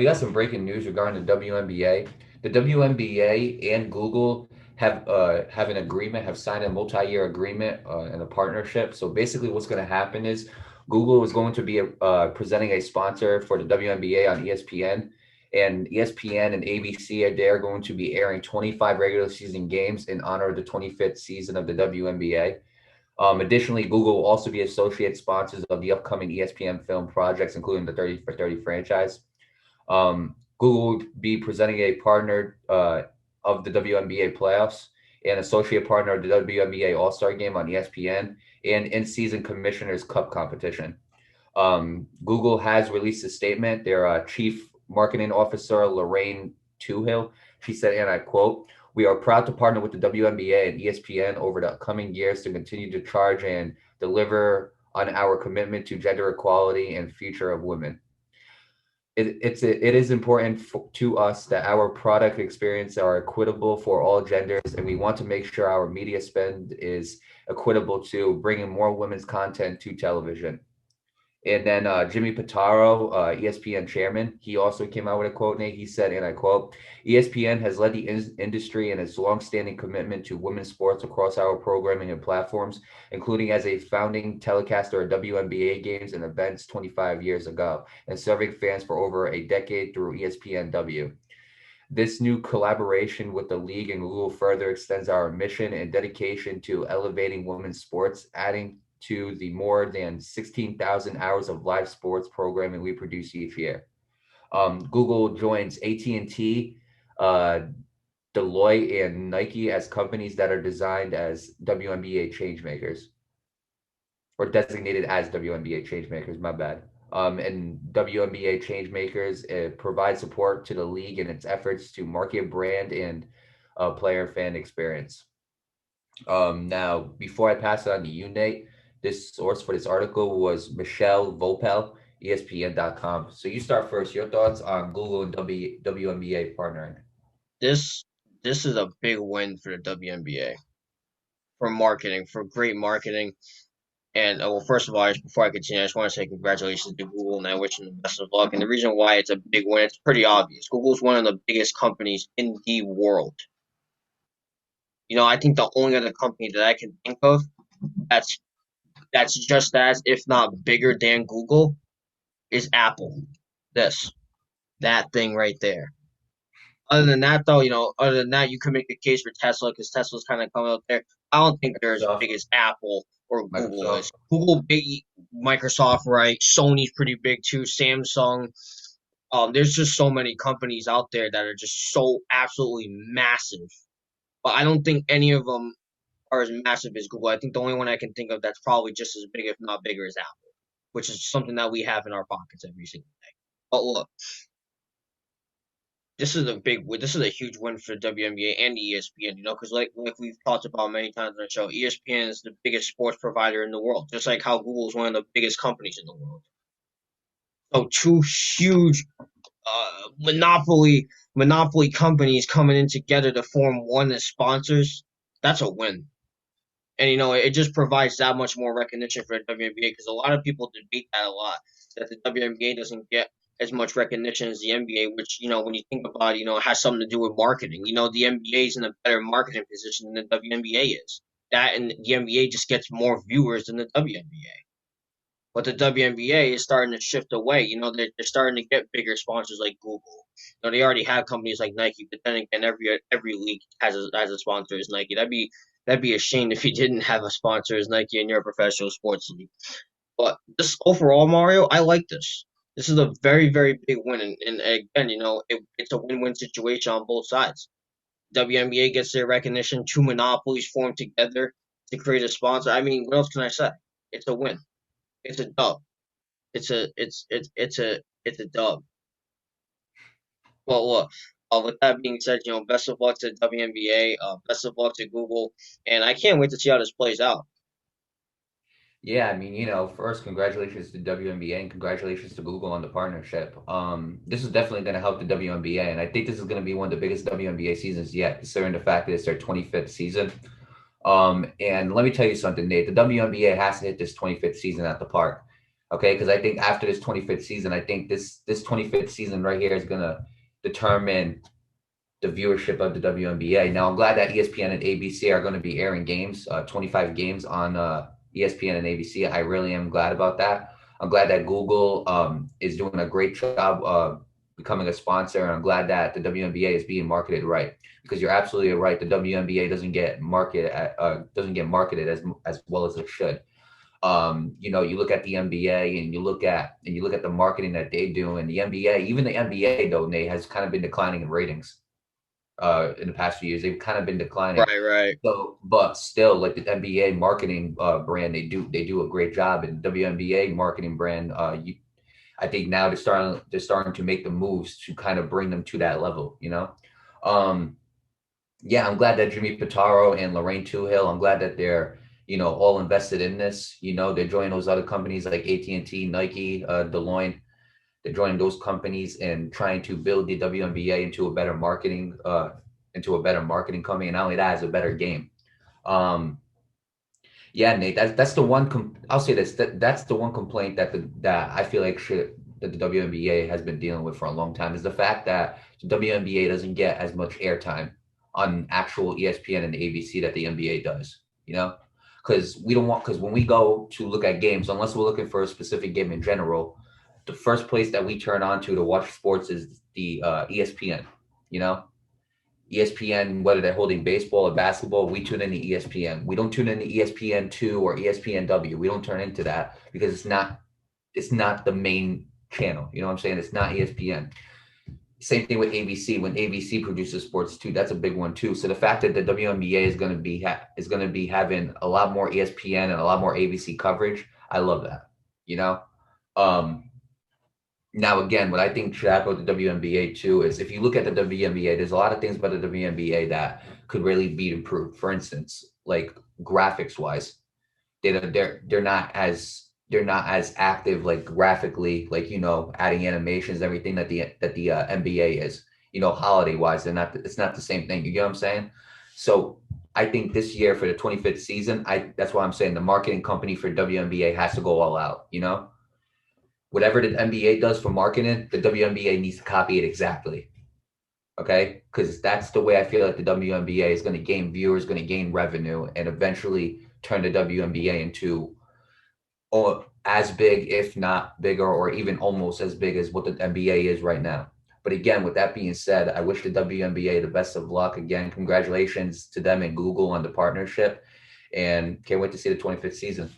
we got some breaking news regarding the WNBA. The WNBA and Google have an agreement, have signed a multi-year agreement and a partnership. So basically, what's going to happen is Google is going to be presenting a sponsor for the WNBA on ESPN, and ESPN and ABC they're going to be airing 25 regular season games in honor of the 25th season of the WNBA. Additionally, Google will also be associate sponsors of the upcoming ESPN film projects, including the 30 for 30 franchise. Google will be presenting a partner of the WNBA playoffs and associate partner of the WNBA All-Star Game on ESPN and in-season Commissioners Cup competition. Google has released a statement. Their chief marketing officer, Lorraine Toohill, she said, and I quote, "We are proud to partner with the WNBA and ESPN over the coming years to continue to charge and deliver on our commitment to gender equality and future of women. It is important to us that our product experience are equitable for all genders, and we want to make sure our media spend is equitable to bringing more women's content to television." And then Jimmy Pitaro, ESPN chairman, he also came out with a quote, Nate. He said, and I quote, "ESPN has led the industry in its longstanding commitment to women's sports across our programming and platforms, including as a founding telecaster of WNBA games and events 25 years ago, and serving fans for over a decade through ESPNW. This new collaboration with the league and Google further extends our mission and dedication to elevating women's sports, adding to the more than 16,000 hours of live sports programming we produce each year." Google joins AT&T, Deloitte, and Nike as companies that are designed as WNBA changemakers, or designated as WNBA changemakers, my bad. And WNBA changemakers provide support to the league in its efforts to market brand and player fan experience. Now, before I pass it on to you, Nate, this source for this article was Michelle Vopel, ESPN.com. So you start first. Your thoughts on Google and WNBA partnering? This this is a big win for the WNBA for marketing, for great marketing. And well, first of all, just before I continue, I just want to say congratulations to Google and I wish them the best of luck. And the reason why it's a big win, it's pretty obvious. Google's one of the biggest companies in the world. I think the only other company that I can think of that's that's just as, if not bigger than Google, is Apple. This that thing right there. Other than that, though, other than that, you can make a case for Tesla because Tesla's kind of coming out there. I don't think they're as Microsoft. big as Apple or Google is. Microsoft. Google big, Microsoft, right? Sony's pretty big too. Samsung. There's just so many companies out there that are just so absolutely massive. But I don't think any of them are as massive as Google. I think the only one I can think of that's probably just as big, if not bigger, is Apple, which is something that we have in our pockets every single day. But look, this is a huge win for the WNBA and the ESPN, because like we've talked about many times on the show, ESPN is the biggest sports provider in the world, just like how Google is one of the biggest companies in the world. So two huge monopoly companies coming in together to form one as sponsors, that's a win. And it just provides that much more recognition for the WNBA because a lot of people debate that a lot, that the WNBA doesn't get as much recognition as the NBA, which when you think about it, it has something to do with marketing. The NBA is in a better marketing position than the WNBA is. That and the NBA just gets more viewers than the WNBA. But the WNBA is starting to shift away. They're starting to get bigger sponsors like Google. They already have companies like Nike, but then again, every league has a sponsor as Nike. That'd be a shame if you didn't have a sponsor as Nike in your professional sports league. But this overall, Mario, I like this. This is a very, very big win, and again, it's a win-win situation on both sides. WNBA gets their recognition. Two monopolies form together to create a sponsor. I mean, what else can I say? It's a win. It's a dub. It's a dub. Well, look. With that being said, best of luck to WNBA. Best of luck to Google, and I can't wait to see how this plays out. Yeah, I mean, first, congratulations to WNBA and congratulations to Google on the partnership. This is definitely going to help the WNBA, and I think this is going to be one of the biggest WNBA seasons yet, considering the fact that it's their 25th season. And let me tell you something, Nate. The WNBA has to hit this 25th season at the park. Okay, because I think after this 25th season, I think this 25th season right here is gonna determine the viewership of the WNBA. Now, I'm glad that ESPN and ABC are going to be airing games, 25 games on ESPN and ABC. I really am glad about that. I'm glad that Google is doing a great job becoming a sponsor, and I'm glad that the WNBA is being marketed right. Because you're absolutely right, the WNBA doesn't get marketed as well as it should. You look at the NBA and you look at the marketing that they do, and the NBA, even the NBA though, Nate, has kind of been declining in ratings in the past few years. They've kind of been declining. Right, right, So, but still, like the NBA marketing brand, they do a great job. And WNBA marketing brand, I think now they're starting to make the moves to kind of bring them to that level. Um, yeah, I'm glad that Jimmy Pitaro and Lorraine Toohill. I'm glad that they're all invested in this. They're joining those other companies like AT&T, Nike, Deloitte. They're joining those companies and trying to build the WNBA into a better marketing company, and not only that, as a better game. Um, yeah, Nate, that's the one. I'll say this. That's the one complaint that I feel like that the WNBA has been dealing with for a long time is the fact that the WNBA doesn't get as much airtime on actual ESPN and ABC that the NBA does. Because when we go to look at games, unless we're looking for a specific game in general, the first place that we turn on to watch sports is the ESPN. You know, ESPN, whether they're holding baseball or basketball, we tune into ESPN. We don't tune into ESPN2 or ESPNW. We don't turn into that because it's not the main channel. You know what I'm saying? It's not ESPN. Same thing with ABC. When ABC produces sports too, that's a big one too. So the fact that the WNBA is going to be having a lot more ESPN and a lot more ABC coverage, I love that. You know, um, Now, again, what I think should happen with the WNBA too is if you look at the WNBA, there's a lot of things about the WNBA that could really be improved. For instance, like graphics wise, they're not as active like graphically, like adding animations, everything that the NBA is. Holiday wise, it's not the same thing. You get what I'm saying? So I think this year for the 25th season, that's why I'm saying the marketing company for WNBA has to go all out. Whatever the NBA does for marketing, the WNBA needs to copy it exactly. Okay, because that's the way I feel like the WNBA is going to gain viewers, going to gain revenue, and eventually turn the WNBA into as big, if not bigger, or even almost as big as what the NBA is right now. But again, with that being said, I wish the WNBA the best of luck. Again, congratulations to them and Google on the partnership, and can't wait to see the 25th season.